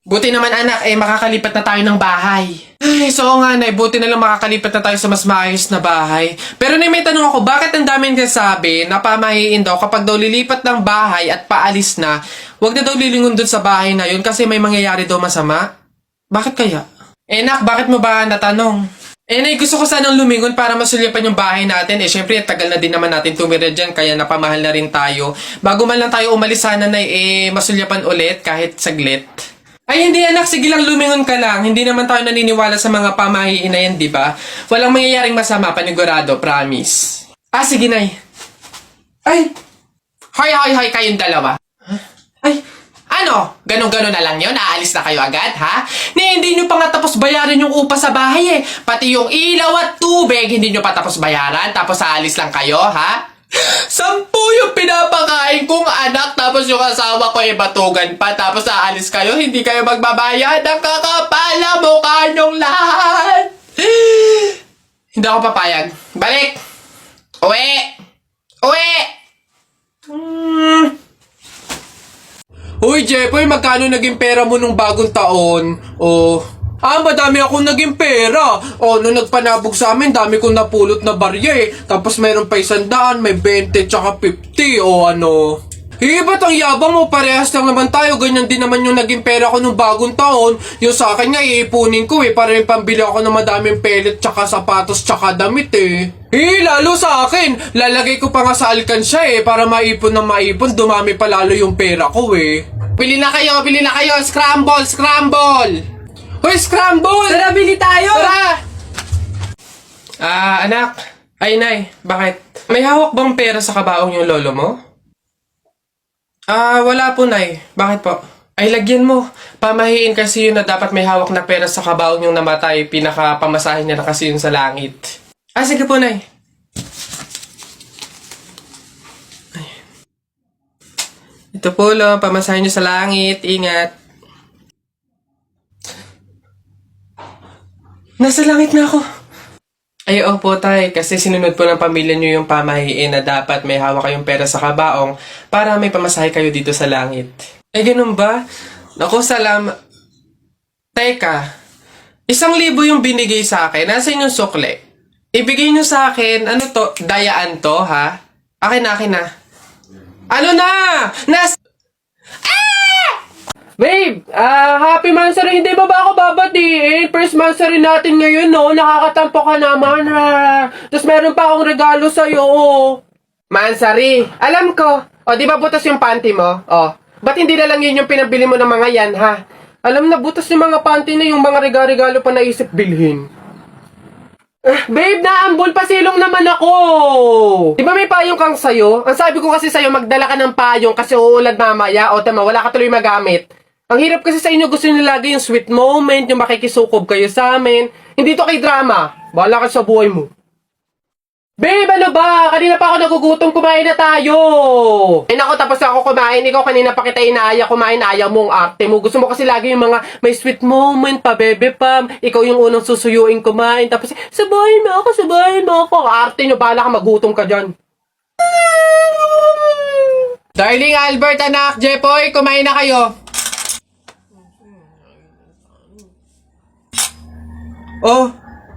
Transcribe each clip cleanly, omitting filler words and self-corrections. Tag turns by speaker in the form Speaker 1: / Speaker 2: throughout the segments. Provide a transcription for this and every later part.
Speaker 1: Buti naman anak, makakalipat na tayo ng bahay. Ay, so nga Nay, buti na lang makakalipat na tayo sa mas maayos na bahay. Pero Nay, may tanong ako, bakit ang daming nagsasabi na pamahiin daw kapag daw lilipat ng bahay at paalis na, wag na daw lilingon dun sa bahay na yun kasi may mangyayari daw masama? Bakit kaya? Nak, bakit mo ba natanong? Nay, gusto ko sanang lumingon para masulyapan yung bahay natin. Syempre, tagal na din naman natin tumira dyan, kaya napamahal na rin tayo. Bago man lang tayo umalis sana, Nay, masulyapan ulit kahit saglit. Ay, hindi anak. Sige lang, lumingon ka lang. Hindi naman tayo naniniwala sa mga pamahiin na yan, di ba? Walang mangyayaring masama, panigurado, promise. Sige, Nay. Ay! Hoy, kayong dalawa. Ay, ano? Ganon-ganon na lang yun? Aalis na kayo agad, ha? Hindi nyo pa nga tapos bayaran yung upa sa bahay, eh. Pati yung ilaw at tubig, hindi nyo pa tapos bayaran, tapos aalis lang kayo, ha? 10 yung pinapakain kong anak, tapos yung asawa ko batugan pa, tapos aalis kayo, hindi kayo magbabayad. Ang kakapal na mukha nyong lahat. Hindi ako papayag. Balik! Uwi! Uy, Jepoy, magkano naging pera mo nung bagong taon? Madami akong naging pera. Nung nagpanabog sa amin, dami kong napulot na barya eh. Tapos meron pa 100, may 20, tsaka 50, ba't ang yabang mo? Parehas lang naman tayo. Ganyan din naman yung naging pera ko nung bagong taon. Yung sa akin nga, iipunin ko para yung pambili ako ng madaming pellet, tsaka sapatos, tsaka damit lalo sa akin. Lalagay ko pa nga sa alkansya para maipon ng maipon. Dumami pa lalo yung pera ko Bili na kayo! Scramble! Hoy, scramble!
Speaker 2: Tara, bili tayo!
Speaker 1: Tara! Anak. Ay, Nay, bakit? May hawak bang pera sa kabaong yung lolo mo? Wala po, Nay. Bakit po? Ay, lagyan mo. Pamahiin kasi yun na dapat may hawak na pera sa kabaong yung namatay. Pinaka-pamasahin niya na kasi yun sa langit. Sige po, Nay. Ay. Ito po, lo. Pamasahin niyo sa langit. Ingat. Nasa langit na ako. Ay, opo, Tay. Kasi sinunod po ng pamilya niyo yung pamahiin na dapat may hawak kayong pera sa kabaong para may pamasahe kayo dito sa langit. Ganun ba? Naku, salamat. Teka. 1,000 yung binigay sa akin. Nasa inyong sukle. Ibigay niyo sa akin, ano to? Dayaan to, ha? Akin na. Ano na? Babe, happy Mansari, hindi ba ako babatiin? First Mansari natin ngayon, nakakatampo ka naman, ha? Tapos meron pa akong regalo sa'yo, Mansari, alam ko. Di ba butas yung panty mo? Ba't hindi na lang yun yung pinabili mo ng mga yan, ha? Alam na, butas yung mga panty na yung mga regalo pa naisip bilhin. Babe, naambol pa silong naman ako. Di ba may payong kang sayo? Ang sabi ko kasi sayo, magdala ka ng payong kasi uulan mamaya. Tama, wala ka tuloy magamit. Ang hirap kasi sa inyo, gusto nyo lagi yung sweet moment, yung makikisukob kayo sa amin. Hindi to kay drama. Bahala ka sa buhay mo. Babe, ano ba? Kanina pa ako nagugutom, kumain na tayo. Naku, tapos ako kumain. Ikaw kanina pa kita inaaya, kumain, ayaw mong arte mo. Gusto mo kasi lagi yung mga may sweet moment pa, bebe pam. Ikaw yung unang susuyuin kumain. Tapos, sabahin mo ako. Arte nyo, bahala ka, magutom ka dyan. Darling Albert, anak, Jepoy, kumain na kayo.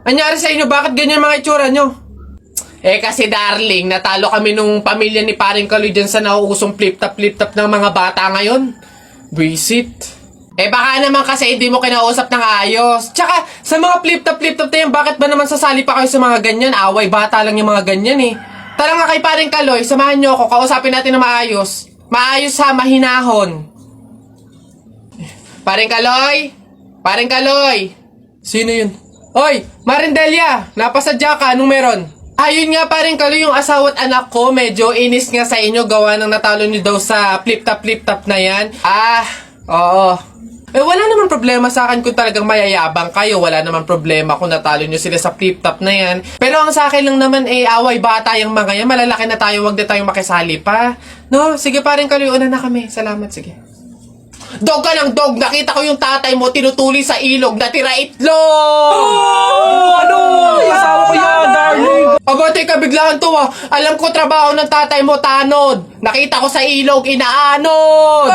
Speaker 1: Anyari sa inyo? Bakit ganyan mga itsura nyo? Kasi darling, natalo kami nung pamilya ni paring Kaloy dyan sa nauusong flip-top ng mga bata ngayon. Visit. Baka naman kasi hindi mo kinausap ng ayos. Tsaka, sa mga flip-top na yan, bakit ba naman sasali pa kayo sa mga ganyan? Away, bata lang yung mga ganyan Tara nga kay paring Kaloy, samahan nyo ako, kausapin natin na maayos. Maayos ha, mahinahon. Paring Kaloy! Sino yun? Hoy, Marindelia, napasadya ka, anong meron? Ayun nga paring Kaloy, yung asawa at anak ko, medyo inis nga sa inyo, gawa ng natalo nyo daw sa flip-top na yan. Oo. Wala naman problema sa akin kung talagang mayayabang kayo, wala naman problema kung natalo nyo sila sa flip-top na yan. Pero ang sa akin lang naman, away bata yung mga yan, malalaki na tayo, wag na tayong makisali pa. No, sige paring Kaloy, una na kami, salamat, sige. Dog ka ng dog! Nakita ko yung tatay mo tinutuli sa ilog na tira itlog! Asawa ko yan, darling! Teka, biglaan to Alam ko trabaho ng tatay mo, tanod! Nakita ko sa ilog, inaanod!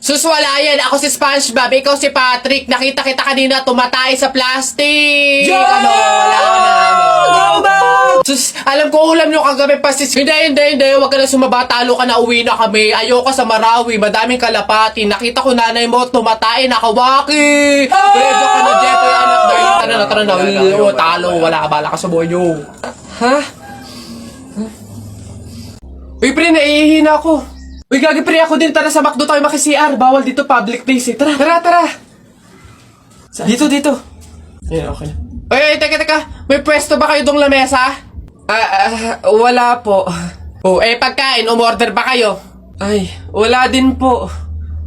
Speaker 1: Sus, wala yan. Ako si SpongeBob, ikaw si Patrick. Nakita kita kanina tumatay sa plastic.
Speaker 2: Yo!
Speaker 1: Ano, wala ka na.
Speaker 2: Go back!
Speaker 1: Sus, alam ko ulam nyo kagabi pasis. Hindi. Huwag ka na sumaba. Talo ka na, uwi na kami. Ayoko sa Marawi. Madaming kalapati. Nakita ko nanay mo tumatay. Nakawaki. Medyo ka na, Jeffoy, anak. Tara na. Talo. Wala ka, bala ka sa buhay nyo. Ha? Uy, pre, naiihina ako. Uy, gagi, pre, ako din. Tara sa McDo tayo maki-CR. Bawal dito, public place eh. Tara. Dito. Yan, okay na. Uy, teka. May pwesto ba kayo dong lamesa? Wala po. Oh, pagkain, umorder ba kayo? Ay, wala din po.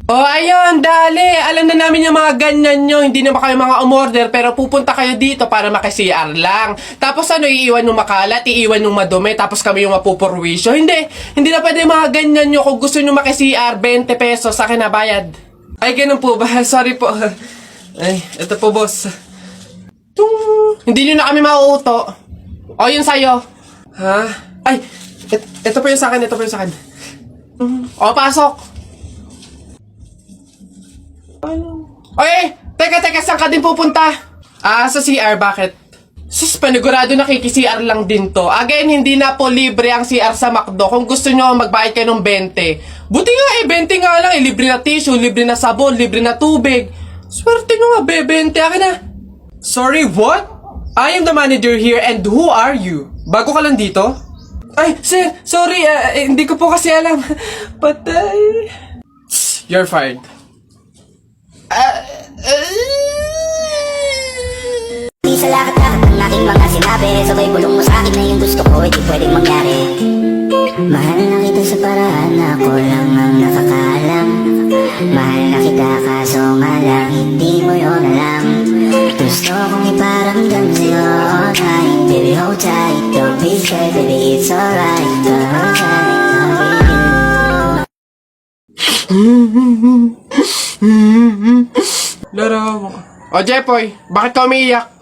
Speaker 1: Oh, ayun, dali. Alam na namin yung mga ganyan nyo. Hindi naman kayo mga umorder, pero pupunta kayo dito para maki-CR lang. Tapos iiwan yung makalat, iiwan yung madumi, tapos kami yung mapupurwisyo. Hindi na pwede mga ganyan nyo. Kung gusto nyo maki-CR, 20 pesos sa akin na bayad. Ay, ganun po ba? Sorry po. Ay, ito po, boss. Hindi nyo na kami mauuto. O, yun sa'yo. Ha? Ay, ito po yung sa akin. O, pasok. Oy! Teka, saan ka din pupunta? Sa CR, bakit? Sus, panigurado nakiki-CR lang din to. Again, hindi na po libre ang CR sa McDo. Kung gusto nyo, magbayad kayo ng 20. Buti nga 20 nga lang. Libre na tissue, libre na sabon, libre na tubig. Swerte nyo nga, 20. Akin na. Sorry, what? I am the manager here and who are you? Bago ka lang dito? Ay, sir, sorry, hindi ko po kasi alam. Patay. You're fired.
Speaker 3: Di sa lahat-lahat ng aking mga sinabi, sabay bulong mo sa akin na yung gusto ko, hindi pwedeng mangyari. Mahal na kita sa paraan na ako lang ang nakakaalam. Mahal na kita kaso nga lang hindi mo yun alam. Gusto kong iparamdam sa'yo all night. Baby hold tight, don't be scared, baby it's alright. Don't hold tight,
Speaker 1: Laro mo. O, Jeffoy, bakit ka umiiyak?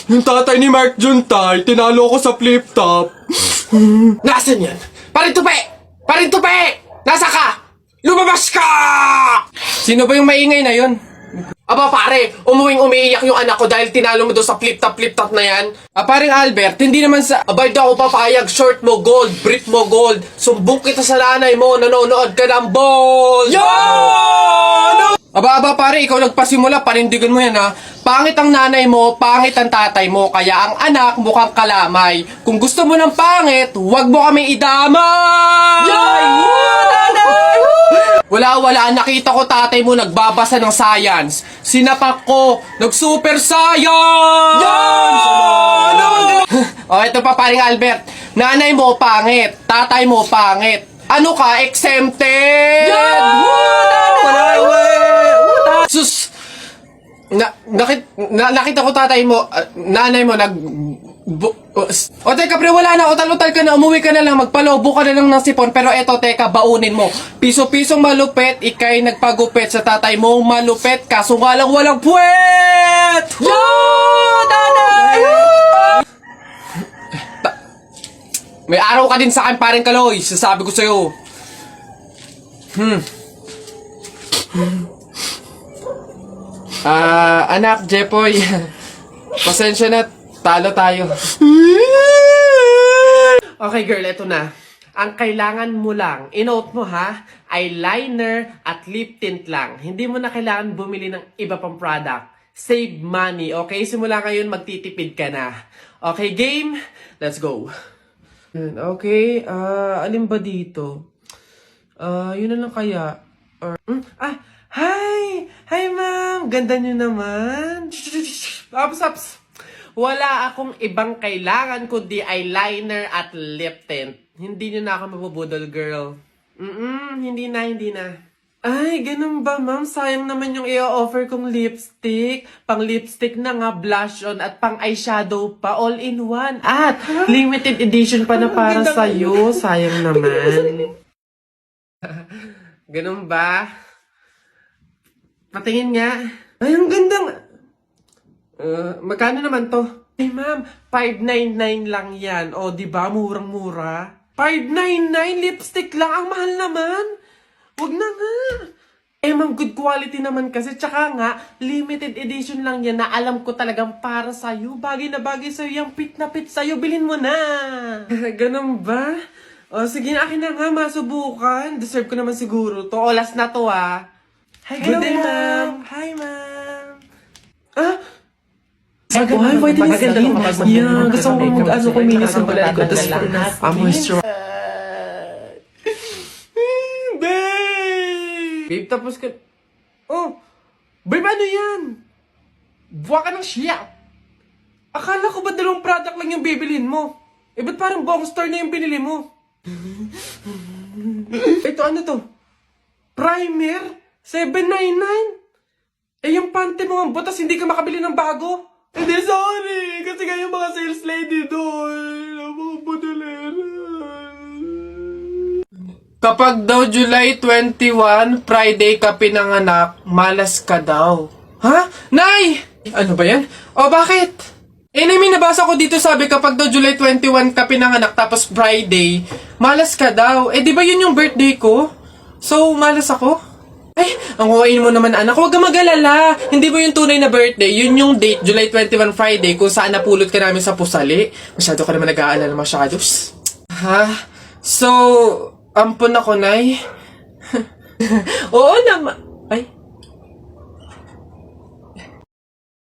Speaker 1: Yung tatay ni Mark Juntay, tinalo ko sa flip top. Nasaan yan? Parintupe! Nasa ka? Lumabas ka! Sino ba yung maingay na yun? Aba pare, umiiyak yung anak ko dahil tinalo mo doon sa flip top na yan. Paring Albert, hindi naman sa abay daw ako papayag, short mo gold, brief mo gold. Sumbong kita sa nanay mo, nanonood ka ng ball! Yo! Aba pare, ikaw nagpasimula, panindigan mo yan ha. Pangit ang nanay mo, pangit ang tatay mo, kaya ang anak mukhang kalamay. Kung gusto mo ng pangit, huwag mo kami idamay! Wala, nakita ko tatay mo nagbabasa ng science. Sinapak ko, nag-super science! O, ito pa paring Albert. Nanay mo pangit, tatay mo pangit. Ano ka, exempted? Sus! Nakita ko tatay mo, nanay mo o teka pre, wala na, utal-utal ka na, umuwi ka na lang, magpalobo ka na lang ng sipon, pero eto teka, baunin mo. Piso-pisong malupet, ikay nagpagupit sa tatay mo, malupet, kaso nga lang walang puwet! May araw ka din sa akin, paring Kaloy, sasabi ko sa'yo. Anak, Jeffoy, pasensya na, talo tayo. Okay girl, eto na. Ang kailangan mo lang, inote mo ha, eyeliner at lip tint lang. Hindi mo na kailangan bumili ng iba pang product. Save money, okay? Simula ngayon, magtitipid ka na. Okay, game? Let's go. Okay, alin ba dito? Yun na lang kaya. Hi! Hi, ma'am! Ganda nyo naman. Ups. Wala akong ibang kailangan kundi eyeliner at lip tint. Hindi nyo na ako mabubudol, girl. Hindi na. Ay, ganun ba, ma'am? Sayang naman yung i-offer kong lipstick. Pang lipstick na nga, blush on, at pang eyeshadow pa, all in one. At limited edition pa na para sa'yo. Sayang naman. Ganun ba? Patingin nga. Ay, ang ganda. Magkano naman to? Ay, ma'am, 599 lang yan. O, diba? Murang-mura. 599 lipstick lang. Ang mahal naman. Wag na nga. Mang good quality naman kasi. Tsaka nga, limited edition lang yan na alam ko talagang para sa'yo. Bagay na bagay sa'yo, yung pit na pit sa'yo, bilhin mo na. Ganun ba? O sige na, akin na nga, masubukan. Deserve ko naman siguro to. O, last na to ah. Hi, good day, ma'am. Hi, ma'am. Ah? Why? Whitening skin? Yeah, gusto ko mag-ano ko minis ng balat ko. Tapos moisturize. Babe, tapos ka... Oh! Babe, ano yan? Buwa ka ng siya! Akala ko ba dalawang product lang yung bibilin mo? Eh, ba't parang buong store na yung binili mo? Ito, ano to? Primer? $7.99? Eh, yung panty mo ang butas, hindi ka makabili ng bago? Hindi, sorry! Kasi nga yung mga sales lady doon, ang mga budalera. Kapag daw July 21, Friday ka pinanganak, malas ka daw. Ha? Nay! Ano ba yan? O bakit? Nay, may nabasa ko dito sabi kapag daw July 21 ka pinanganak tapos Friday, malas ka daw. Di ba yun yung birthday ko? So, malas ako? Ay, ang huwain mo naman anak, huwag ka mag-alala. Hindi mo yung tunay na birthday, yun yung date, July 21 Friday, kung saan napulot ka namin sa pusali. Masyado ka naman nag-aalala masyados. Ha? So... Ampun ako, Nay. Oo naman.